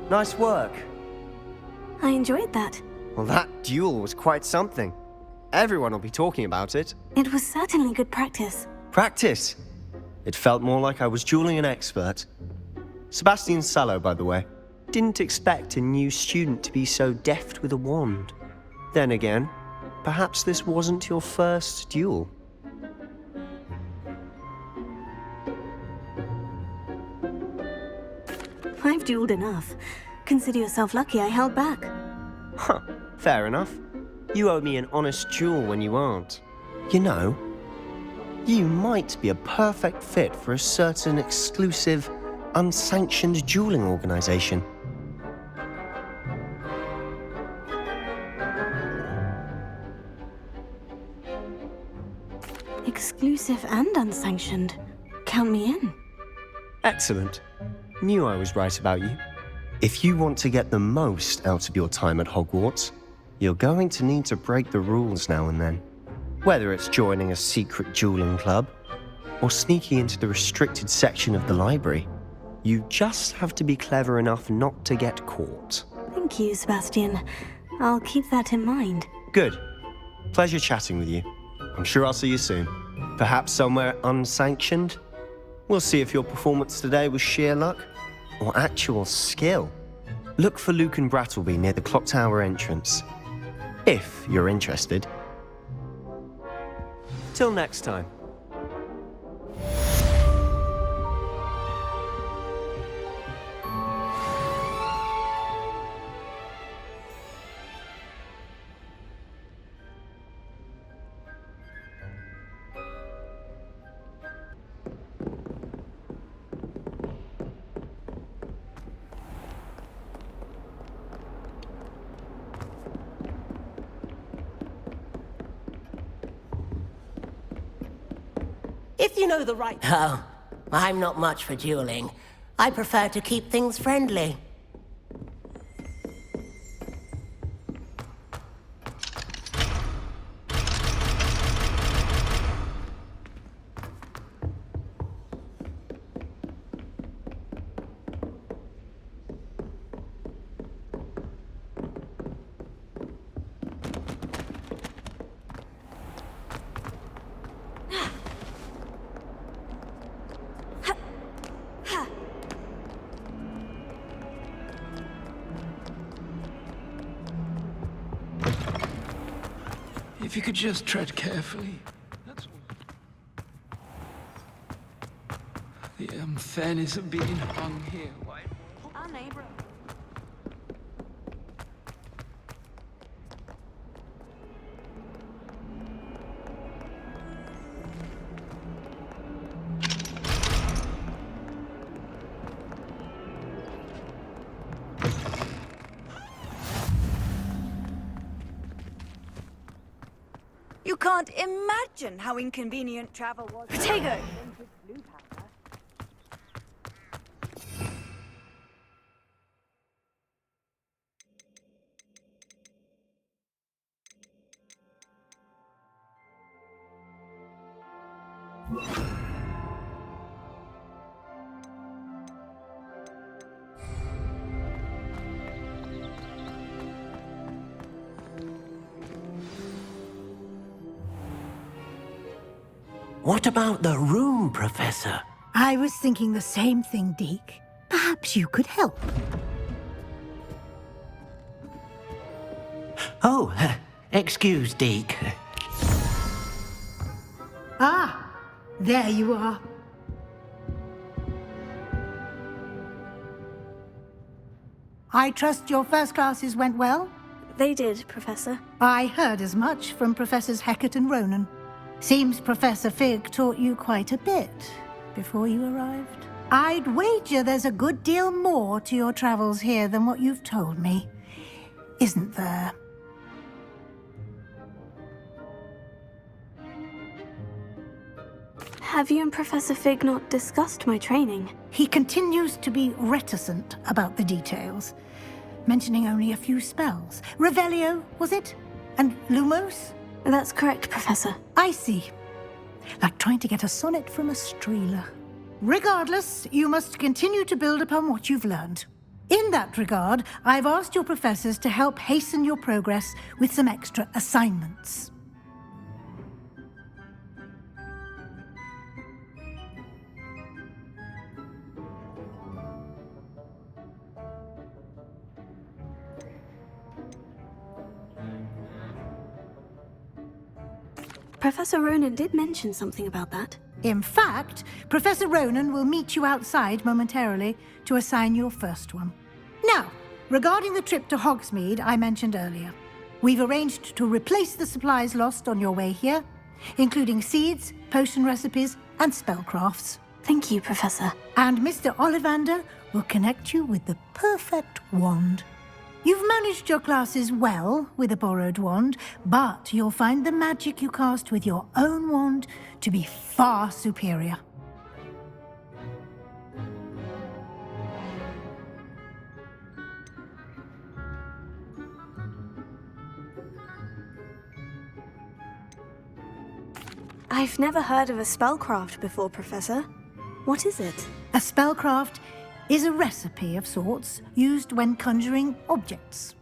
Nice work. I enjoyed that. Well, that duel was quite something. Everyone will be talking about it. It was certainly good practice. Practice? It felt more like I was dueling an expert. Sebastian Sallow, by the way. Didn't expect a new student to be so deft with a wand. Then again, perhaps this wasn't your first duel. I've dueled enough. Consider yourself lucky I held back. Huh, fair enough. You owe me an honest duel when you aren't. You know, you might be a perfect fit for a certain exclusive, unsanctioned dueling organization. Exclusive and unsanctioned. Count me in. Excellent. Knew I was right about you. If you want to get the most out of your time at Hogwarts, you're going to need to break the rules now and then. Whether it's joining a secret dueling club or sneaking into the restricted section of the library, you just have to be clever enough not to get caught. Thank you, Sebastian. I'll keep that in mind. Good. Pleasure chatting with you. I'm sure I'll see you soon. Perhaps somewhere unsanctioned? We'll see if your performance today was sheer luck or actual skill. Look for Luke and Brattleby near the clock tower entrance, if you're interested. Till next time. If you know the right... Oh, I'm not much for dueling. I prefer to keep things friendly. If you could just tread carefully, that's all. The fairness of being hung here. Why? Our neighbor. You can't imagine how inconvenient travel was. Potato! What about the room, Professor? I was thinking the same thing, Deke. Perhaps you could help. Oh, excuse, Deke. Ah, there you are. I trust your first classes went well? They did, Professor. I heard as much from Professors Hecat and Ronan. Seems Professor Fig taught you quite a bit before you arrived. I'd wager there's a good deal more to your travels here than what you've told me, isn't there? Have you and Professor Fig not discussed my training? He continues to be reticent about the details, mentioning only a few spells. Revelio, was it? And Lumos? That's correct, Professor. I see. Like trying to get a sonnet from a streeler. Regardless, you must continue to build upon what you've learned. In that regard, I've asked your professors to help hasten your progress with some extra assignments. Professor Ronan did mention something about that. In fact, Professor Ronan will meet you outside momentarily to assign your first one. Now, regarding the trip to Hogsmeade I mentioned earlier, we've arranged to replace the supplies lost on your way here, including seeds, potion recipes, and spellcrafts. Thank you, Professor. And Mr. Ollivander will connect you with the perfect wand. You've managed your classes well with a borrowed wand, but you'll find the magic you cast with your own wand to be far superior. I've never heard of a spellcraft before, Professor. What is it? A spellcraft is a recipe of sorts used when conjuring objects.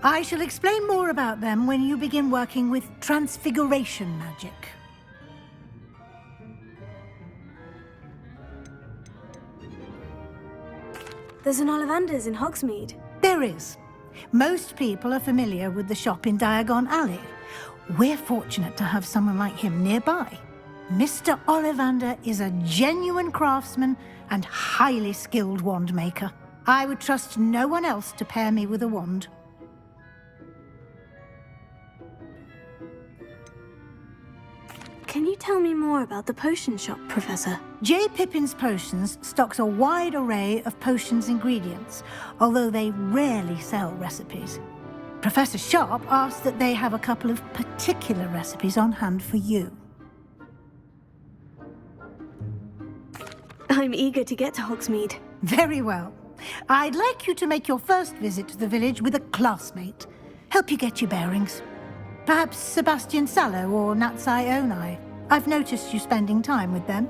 I shall explain more about them when you begin working with transfiguration magic. There's an Ollivander's in Hogsmeade. There is. Most people are familiar with the shop in Diagon Alley. We're fortunate to have someone like him nearby. Mr. Ollivander is a genuine craftsman and highly skilled wand maker. I would trust no one else to pair me with a wand. Can you tell me more about the potion shop, Professor? J. Pippin's Potions stocks a wide array of potions ingredients, although they rarely sell recipes. Professor Sharp asked that they have a couple of particular recipes on hand for you. I'm eager to get to Hogsmeade. Very well. I'd like you to make your first visit to the village with a classmate. Help you get your bearings. Perhaps Sebastian Sallow or Natsai Onai. I've noticed you spending time with them.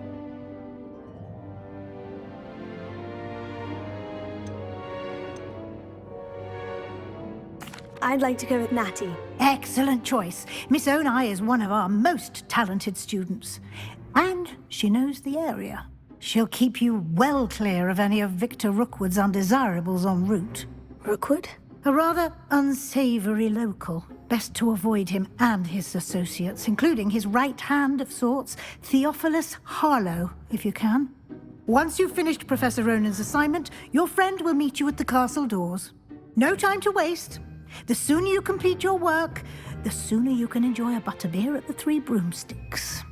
I'd like to go with Natty. Excellent choice. Miss Onai is one of our most talented students. And she knows the area. She'll keep you well clear of any of Victor Rookwood's undesirables en route. Rookwood? A rather unsavory local. Best to avoid him and his associates, including his right hand of sorts, Theophilus Harlow, if you can. Once you've finished Professor Ronan's assignment, your friend will meet you at the castle doors. No time to waste. The sooner you complete your work, the sooner you can enjoy a butterbeer at the Three Broomsticks.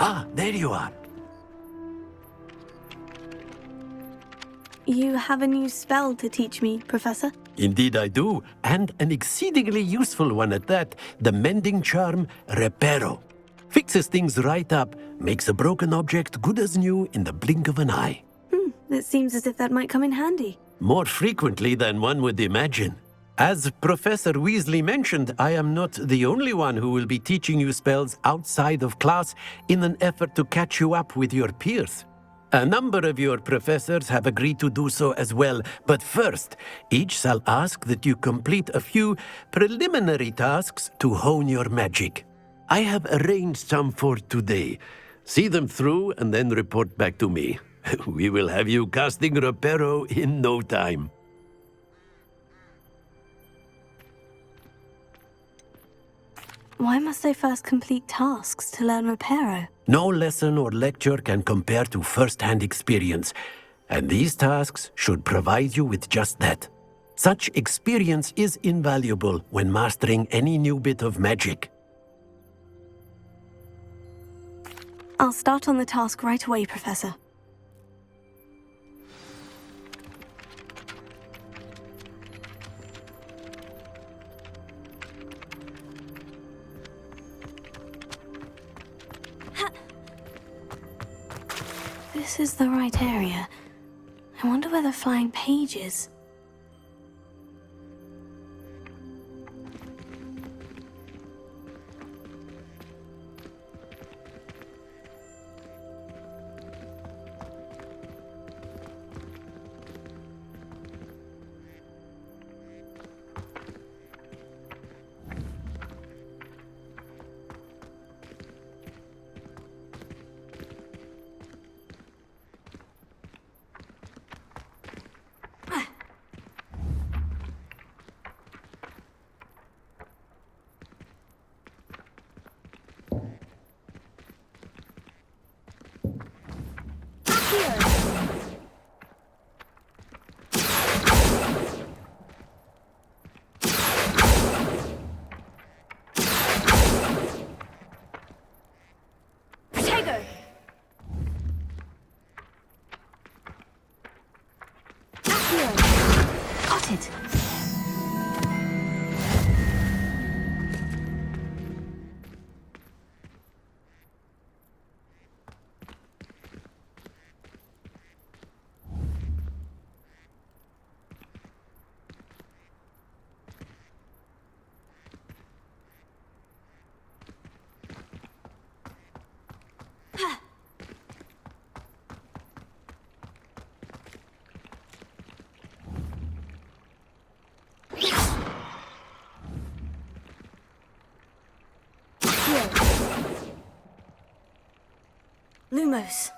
Ah, there you are. You have a new spell to teach me, Professor? Indeed I do, and an exceedingly useful one at that. The mending charm, Reparo. Fixes things right up, makes a broken object good as new in the blink of an eye. It seems as if that might come in handy. More frequently than one would imagine. As Professor Weasley mentioned, I am not the only one who will be teaching you spells outside of class in an effort to catch you up with your peers. A number of your professors have agreed to do so as well, but first, each shall ask that you complete a few preliminary tasks to hone your magic. I have arranged some for today. See them through and then report back to me. We will have you casting Reparo in no time. Why must I first complete tasks to learn Reparo? No lesson or lecture can compare to first-hand experience, and these tasks should provide you with just that. Such experience is invaluable when mastering any new bit of magic. I'll start on the task right away, Professor. This is the right area. I wonder where the flying page is. Got it. Lumos.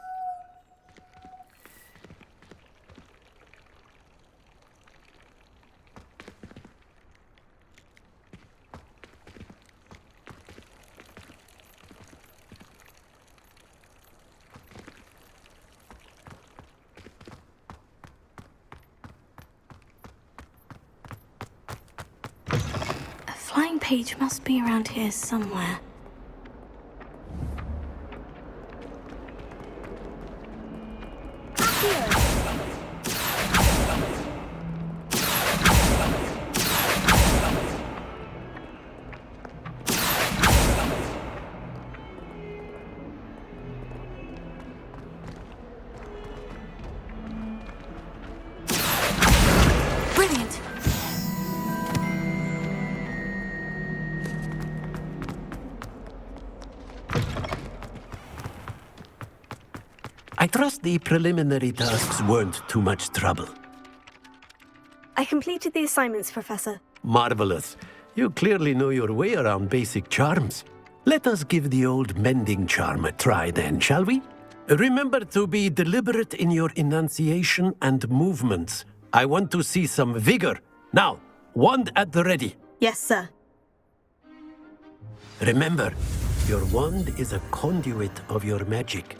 A flying page must be around here somewhere. Brilliant! I trust the preliminary tasks weren't too much trouble. I completed the assignments, Professor. Marvelous. You clearly know your way around basic charms. Let us give the old mending charm a try then, shall we? Remember to be deliberate in your enunciation and movements. I want to see some vigor. Now, wand at the ready. Yes, sir. Remember, your wand is a conduit of your magic.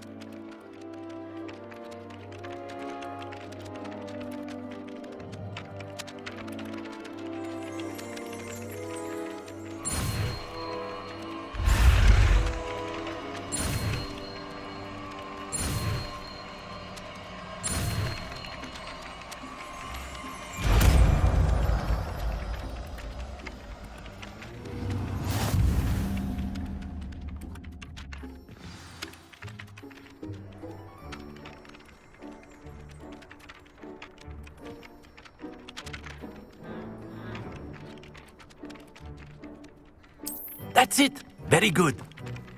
That's it! Very good.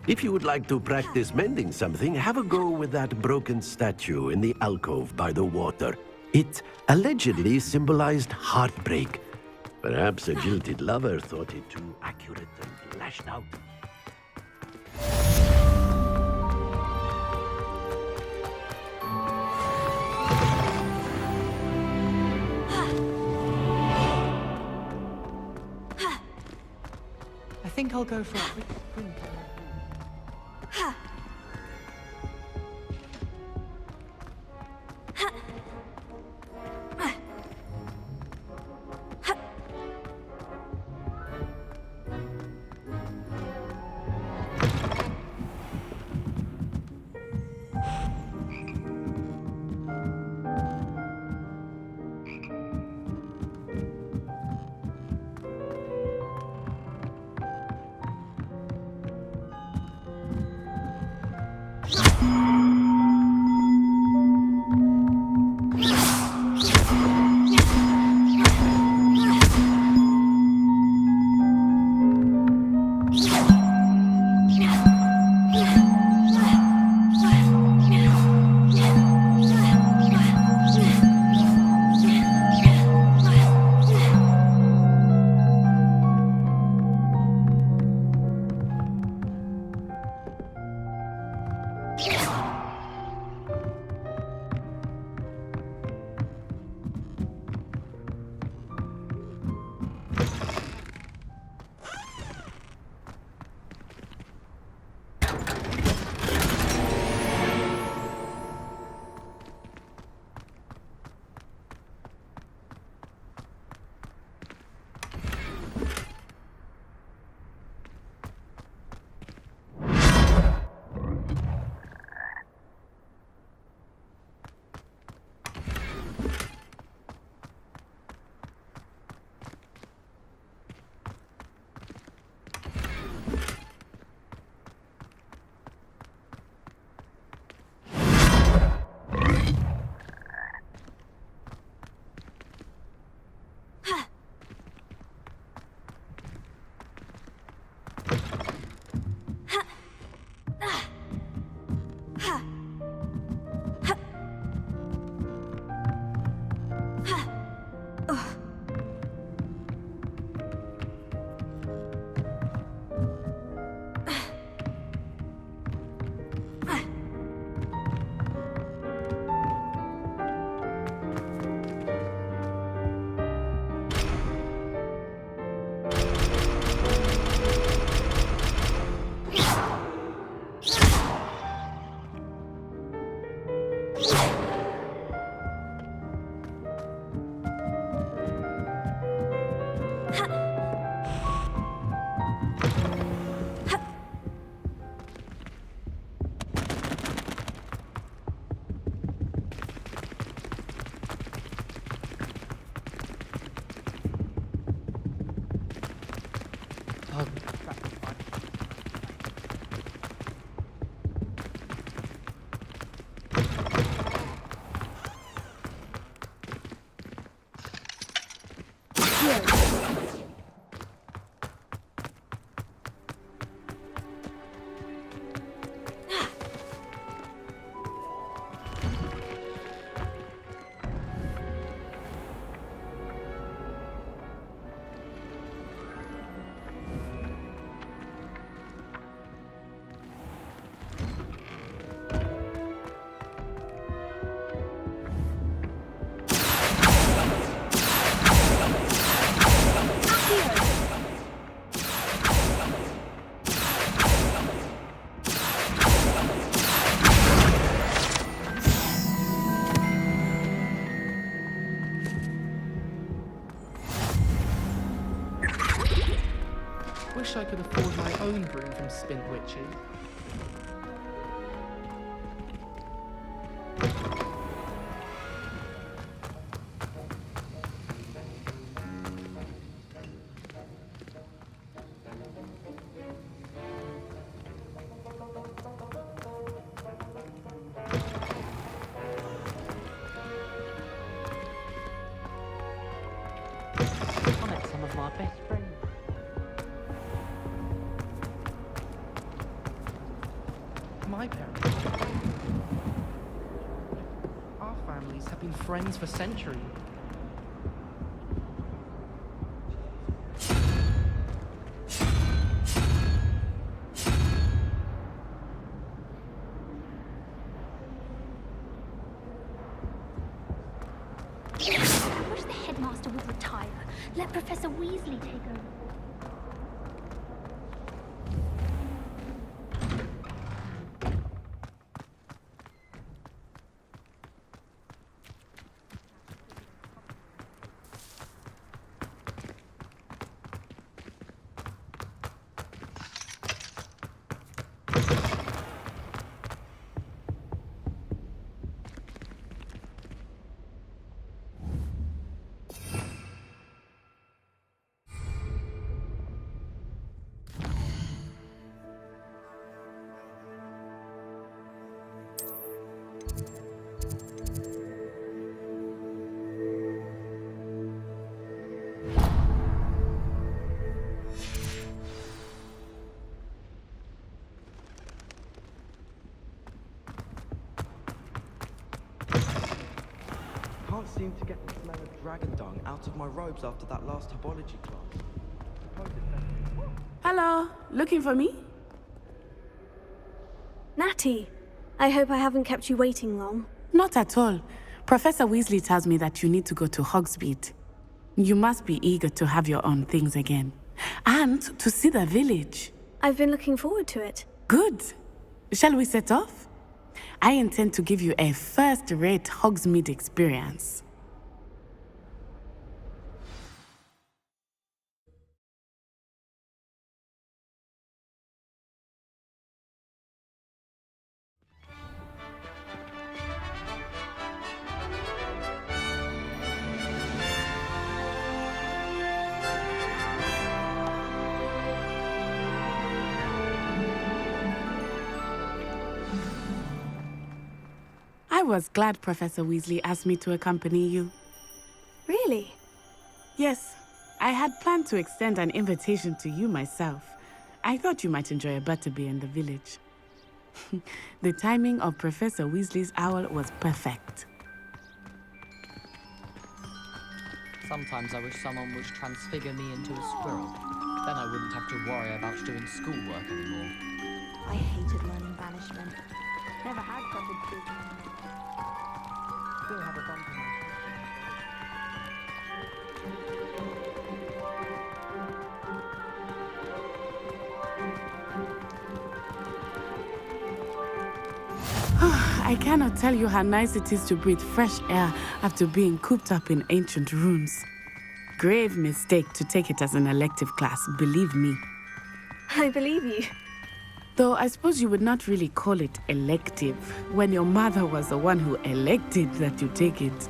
If you would like to practice mending something, have a go with that broken statue in the alcove by the water. It allegedly symbolized heartbreak. Perhaps a jilted lover thought it too accurate and lashed out. I think I'll go for a quick sprint. Wish I could afford my own broom from Spint Witches. I met some of my best friends. My parents. Our families have been friends for centuries. I wish the headmaster would retire. Let Professor Weasley take over. dragon dung out of my robes after that last herbology class. Hello, looking for me? Natty, I hope I haven't kept you waiting long. Not at all. Professor Weasley tells me that you need to go to Hogsmeade. You must be eager to have your own things again. And to see the village. I've been looking forward to it. Good. Shall we set off? I intend to give you a first-rate Hogsmeade experience. I was glad Professor Weasley asked me to accompany you. Really? Yes, I had planned to extend an invitation to you myself. I thought you might enjoy a butterbeer in the village. The timing of Professor Weasley's owl was perfect. Sometimes I wish someone would transfigure me into a squirrel. Then I wouldn't have to worry about doing schoolwork anymore. I hated learning banishment. Never had such a good one. Still have a bump in my I cannot tell you how nice it is to breathe fresh air after being cooped up in ancient rooms. Grave mistake to take it as an elective class, believe me. I believe you. Though I suppose you would not really call it elective when your mother was the one who elected that you take it.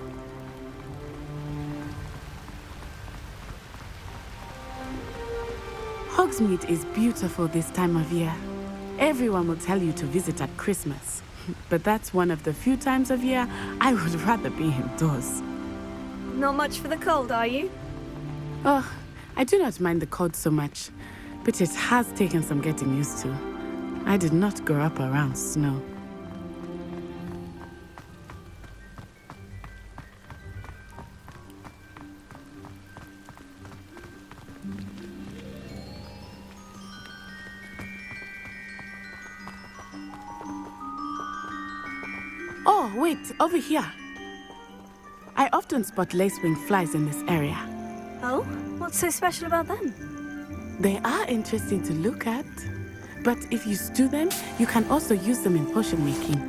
Hogsmeade is beautiful this time of year. Everyone will tell you to visit at Christmas. But that's one of the few times of year I would rather be indoors. Not much for the cold, are you? Oh, I do not mind the cold so much, but it has taken some getting used to. I did not grow up around snow. Oh, wait, over here. I often spot lacewing flies in this area. Oh? What's so special about them? They are interesting to look at. But if you stew them, you can also use them in potion making.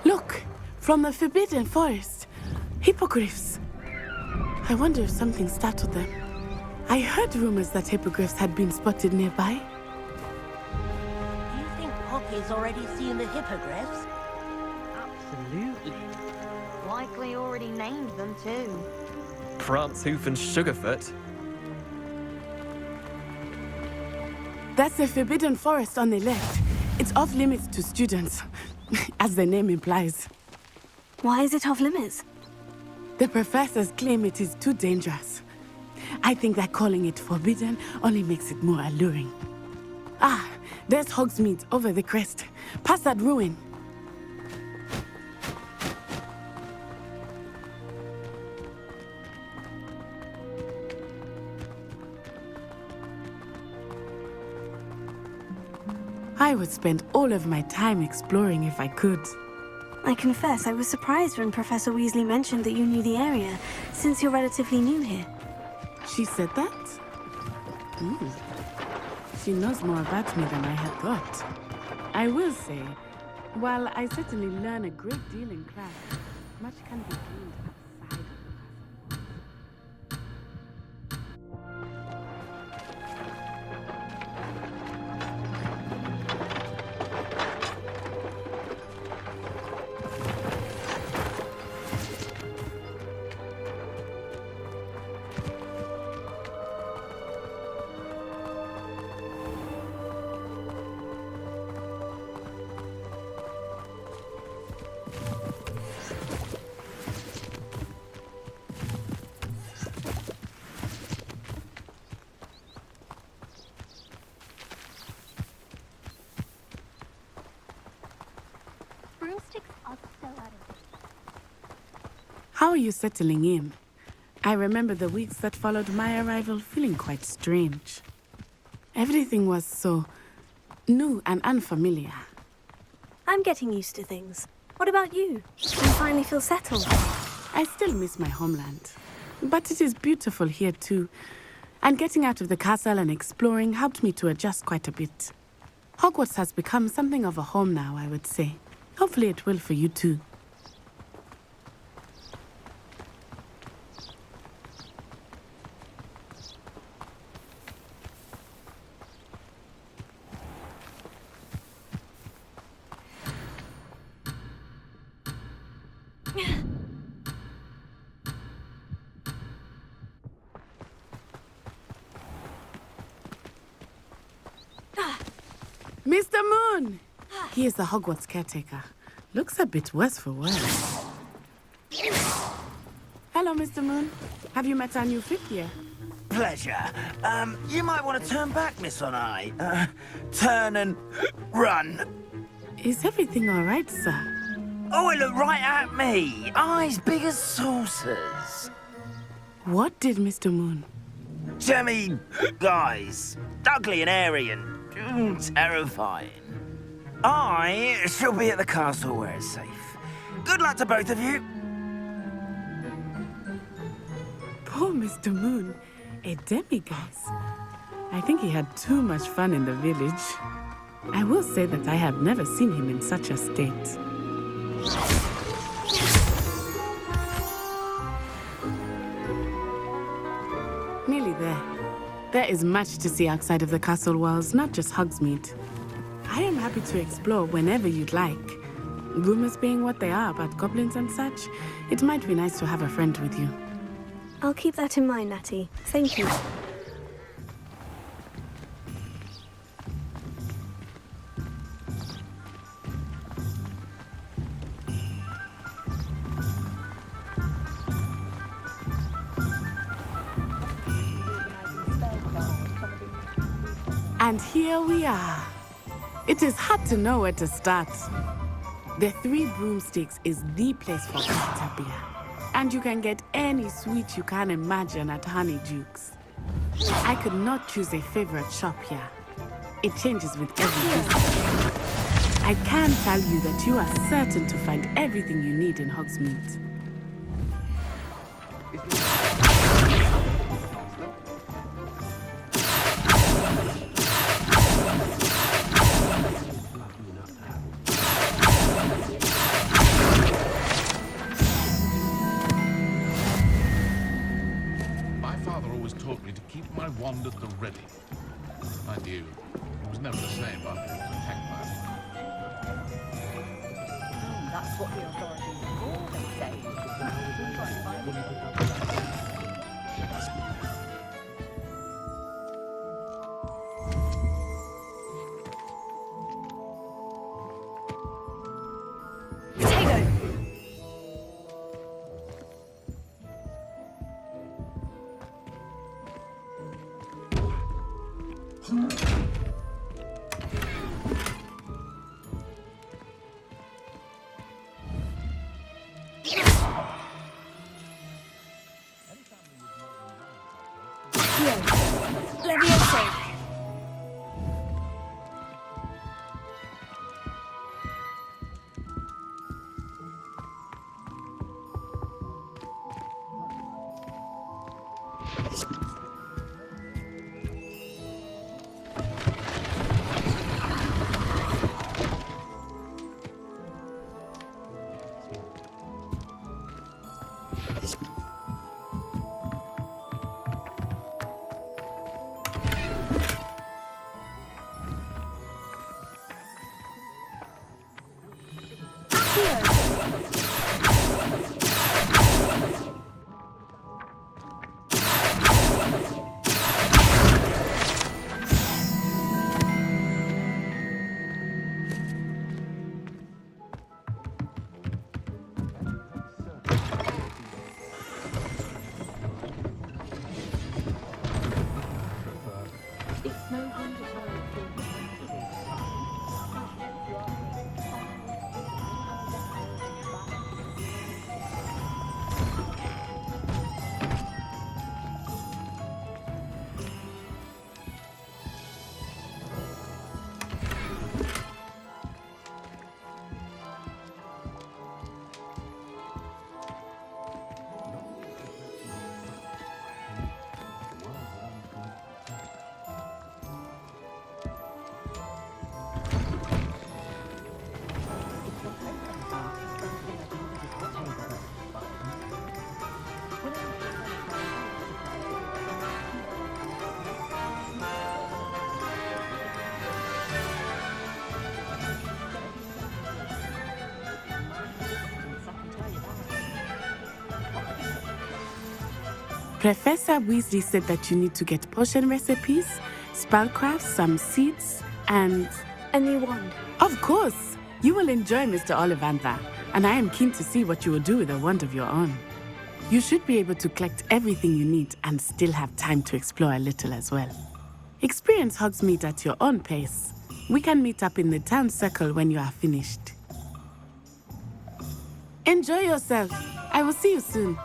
Look! From the Forbidden Forest. Hippogriffs. I wonder if something startled them. I heard rumors that hippogriffs had been spotted nearby. Do you think Poppy's already seen the hippogriffs? Absolutely. Likely already named them too. Prancehoof and Sugarfoot. That's the Forbidden Forest on the left. It's off limits to students, as the name implies. Why is it off limits? The professors claim it is too dangerous. I think that calling it forbidden only makes it more alluring. Ah, there's Hogsmeade over the crest. Past that ruin. I would spend all of my time exploring if I could. I confess I was surprised when Professor Weasley mentioned that you knew the area, since you're relatively new here. She said that? She knows more about me than I had thought. I will say, while I certainly learn a great deal in class, much can be gained outside of the class. How are you settling in? I remember the weeks that followed my arrival feeling quite strange. Everything was so new and unfamiliar. I'm getting used to things. What about you? Do you finally feel settled? I still miss my homeland, but it is beautiful here too. And getting out of the castle and exploring helped me to adjust quite a bit. Hogwarts has become something of a home now, I would say. Hopefully it will for you too. Mr. Moon! He is the Hogwarts caretaker. Looks a bit worse for wear. Hello, Mr. Moon. Have you met our new fifth year? Pleasure. You might want to turn back, Miss Onai. Turn and run. Is everything all right, sir? Oh, it looked right at me. Eyes big as saucers. What did Mr. Moon? Jemmy, guys. Ugly and airy and terrifying. I shall be at the castle where it's safe. Good luck to both of you. Poor Mr. Moon. A demiguise. I think he had too much fun in the village. I will say that I have never seen him in such a state. Nearly there. There is much to see outside of the castle walls, not just Hogsmeade. I am happy to explore whenever you'd like. Rumors being what they are about goblins and such, it might be nice to have a friend with you. I'll keep that in mind, Natty. Thank you. And here we are. It is hard to know where to start. The Three Broomsticks is the place for craft beer. And you can get any sweet you can imagine at Honeydukes. I could not choose a favorite shop here. It changes with every visit. I can tell you that you are certain to find everything you need in Hogsmeade. Keep my wand at the ready. Mind you, it was never the same after it was hacked. That's what the authorities always say. We'll try and find it. Professor Weasley said that you need to get potion recipes, spellcraft, some seeds, and... a new wand. Of course! You will enjoy Mr. Ollivander, and I am keen to see what you will do with a wand of your own. You should be able to collect everything you need and still have time to explore a little as well. Experience Hogsmeade at your own pace. We can meet up in the town circle when you are finished. Enjoy yourself. I will see you soon.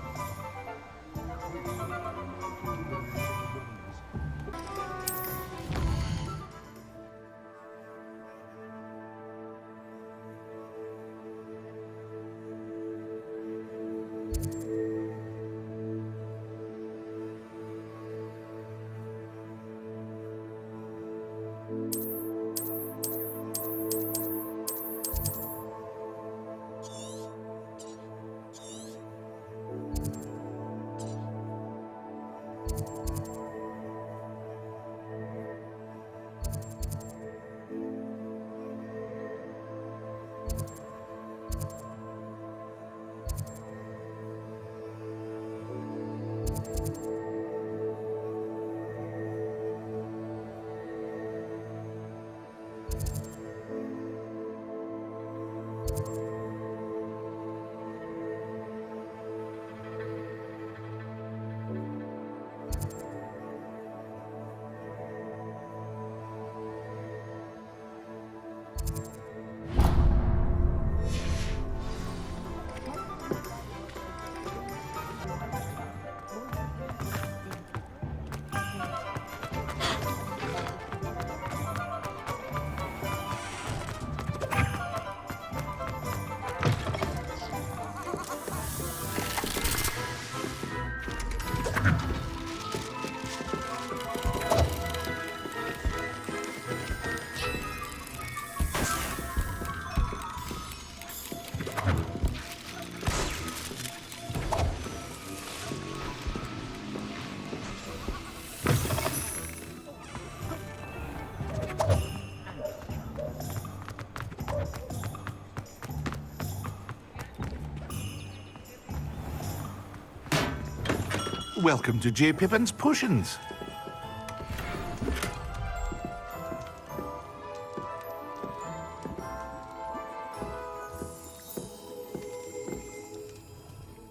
Welcome to J. Pippin's Potions.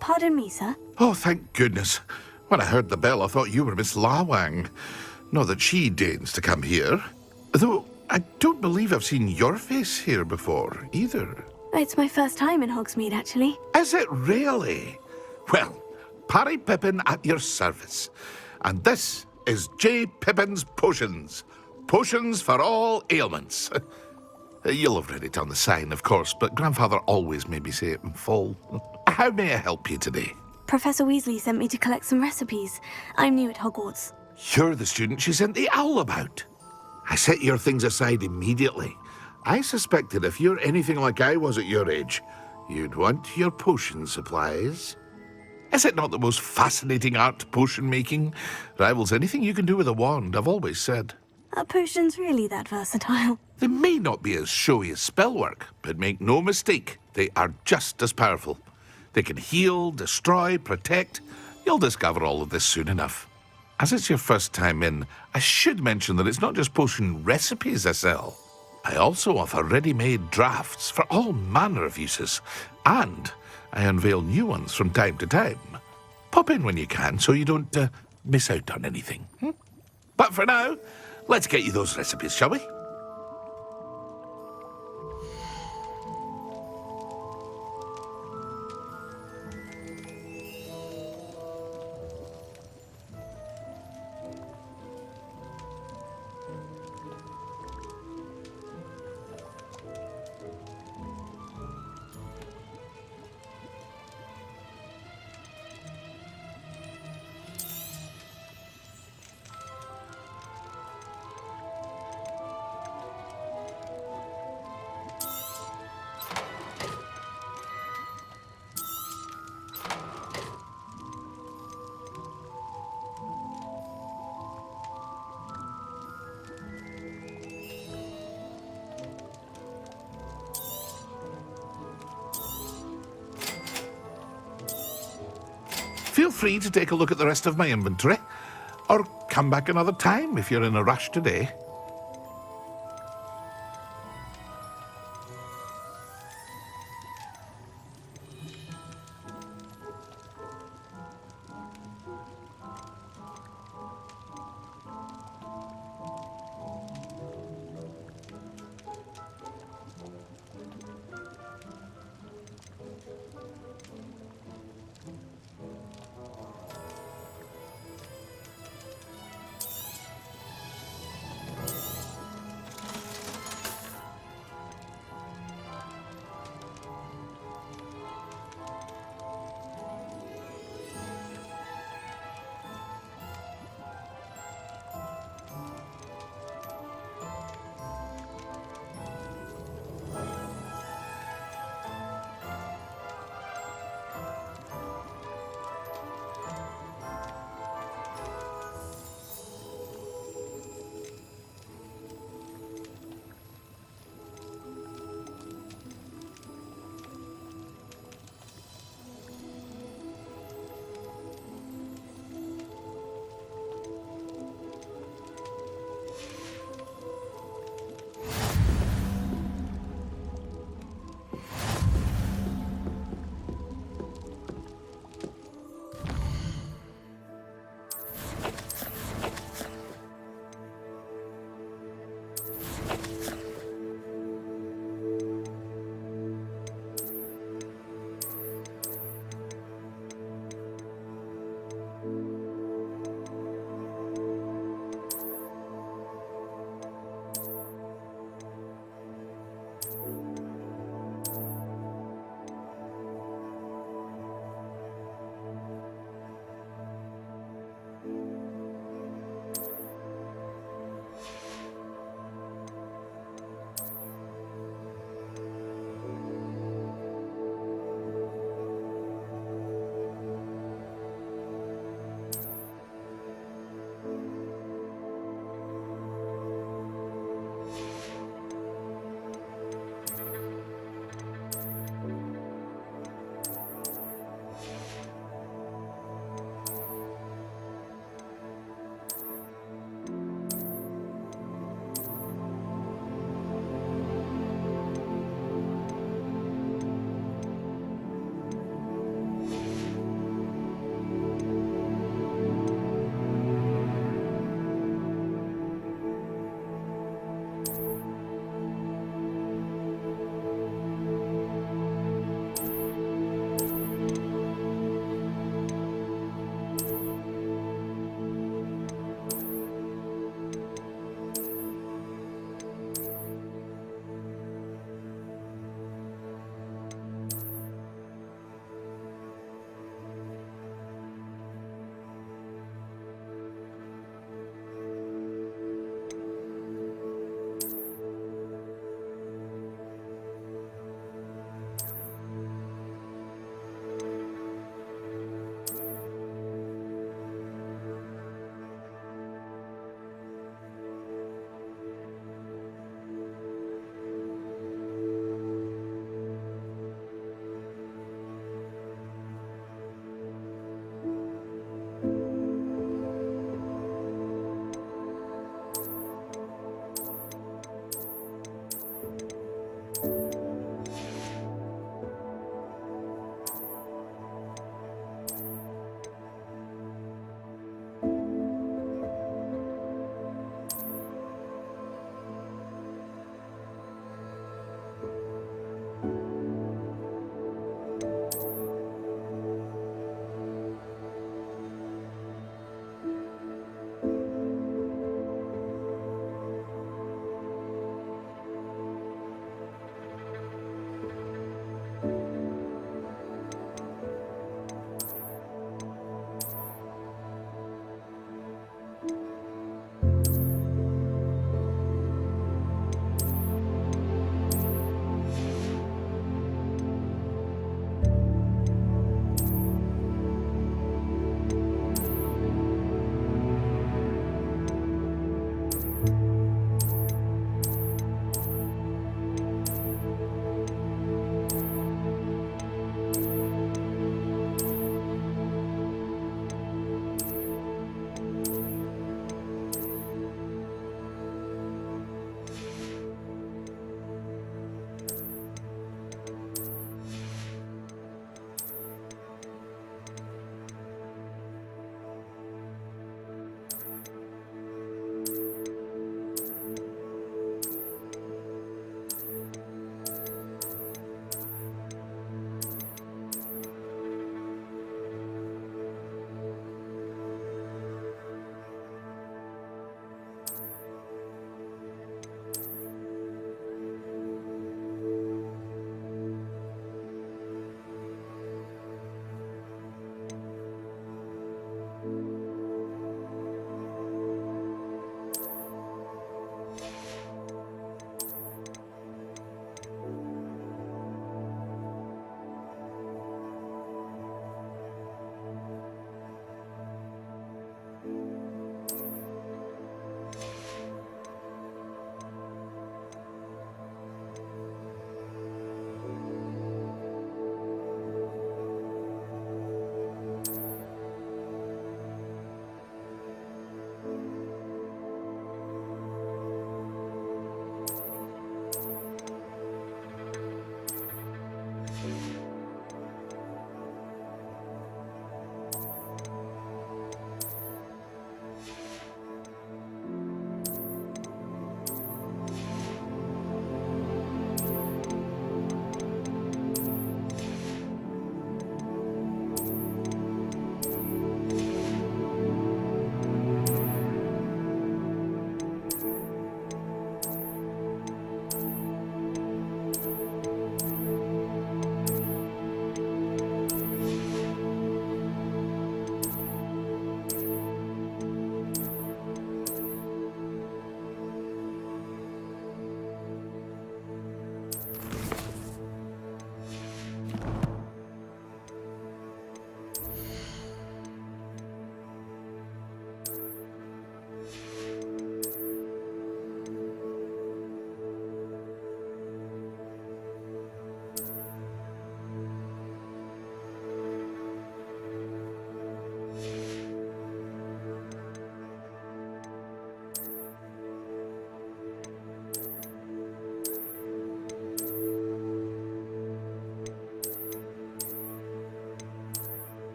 Pardon me, sir. Oh, thank goodness. When I heard the bell, I thought you were Miss Lawang. Not that she deigns to come here. Though, I don't believe I've seen your face here before, either. It's my first time in Hogsmeade, actually. Is it really? Well, Parry Pippin at your service. And this is J. Pippin's Potions. Potions for all ailments. You'll have read it on the sign, of course, but Grandfather always made me say it in full. How may I help you today? Professor Weasley sent me to collect some recipes. I'm new at Hogwarts. You're the student she sent the owl about. I set your things aside immediately. I suspected if you're anything like I was at your age, you'd want your potion supplies. Is it not the most fascinating art, potion making? Rivals anything you can do with a wand, I've always said. Are potions really that versatile? They may not be as showy as spellwork, but make no mistake, they are just as powerful. They can heal, destroy, protect. You'll discover all of this soon enough. As it's your first time in, I should mention that it's not just potion recipes I sell. I also offer ready-made drafts for all manner of uses, and I unveil new ones from time to time. Pop in when you can so you don't miss out on anything. But for now, let's get you those recipes, shall we? Feel free to take a look at the rest of my inventory, or come back another time if you're in a rush today.